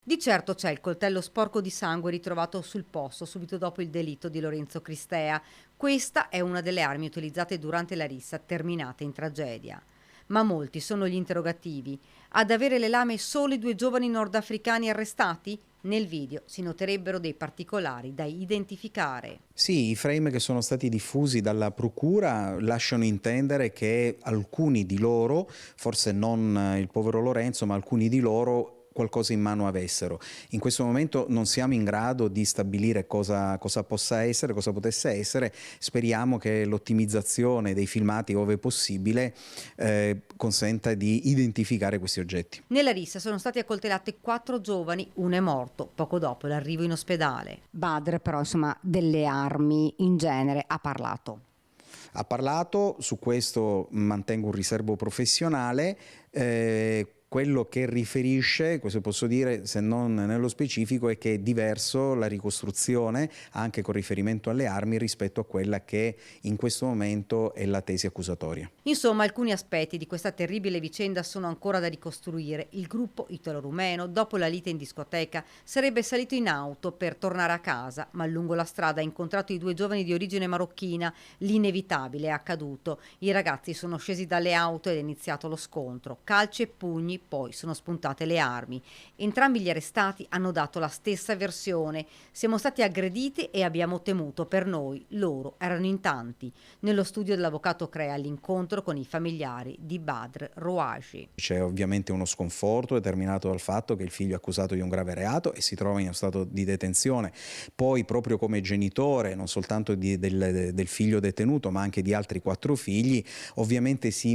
Di certo c'è il coltello sporco di sangue ritrovato sul posto subito dopo il delitto di Lorenzo Cristea. Questa è una delle armi utilizzate durante la rissa terminata in tragedia. Ma molti sono gli interrogativi. Ad avere le lame solo i due giovani nordafricani arrestati? Nel video si noterebbero dei particolari da identificare. Sì, i frame che sono stati diffusi dalla procura lasciano intendere che alcuni di loro, forse non il povero Lorenzo, ma alcuni di loro qualcosa in mano avessero. In questo momento non siamo in grado di stabilire cosa possa essere, cosa potesse essere. Speriamo che l'ottimizzazione dei filmati, ove possibile, consenta di identificare questi oggetti. Nella rissa sono stati accoltellati 4 giovani, uno è morto poco dopo l'arrivo in ospedale. Badr però insomma delle armi in genere ha parlato. Ha parlato, su questo mantengo un riservo professionale. Quello che riferisce, questo posso dire se non nello specifico, è che è diverso la ricostruzione anche con riferimento alle armi rispetto a quella che in questo momento è la tesi accusatoria. Insomma, alcuni aspetti di questa terribile vicenda sono ancora da ricostruire. Il gruppo italo-rumeno, dopo la lite in discoteca, sarebbe salito in auto per tornare a casa, ma lungo la strada ha incontrato i due giovani di origine marocchina. L'inevitabile è accaduto. I ragazzi sono scesi dalle auto ed è iniziato lo scontro. Calci e pugni, poi sono spuntate le armi. Entrambi gli arrestati hanno dato la stessa versione. Siamo stati aggrediti e abbiamo temuto per noi. Loro erano in tanti. Nello studio dell'avvocato Crea l'incontro con i familiari di Badr Rouaji. C'è ovviamente uno sconforto determinato dal fatto che il figlio è accusato di un grave reato e si trova in uno stato di detenzione. Poi, proprio come genitore, non soltanto del figlio detenuto, ma anche di altri 4 figli, ovviamente si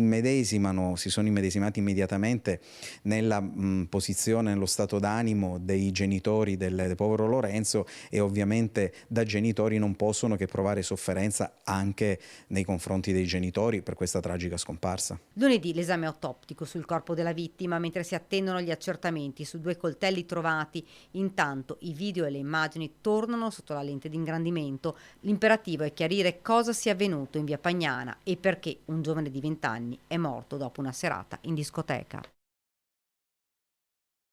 sono immedesimati immediatamente nella posizione, nello stato d'animo dei genitori del povero Lorenzo, e ovviamente da genitori non possono che provare sofferenza anche nei confronti dei genitori per questa tragica scomparsa. Lunedì l'esame autoptico sul corpo della vittima mentre si attendono gli accertamenti su 2 coltelli trovati. Intanto i video e le immagini tornano sotto la lente di ingrandimento. L'imperativo è chiarire cosa sia avvenuto in via Pagnana e perché un giovane di 20 anni è morto dopo una serata in discoteca.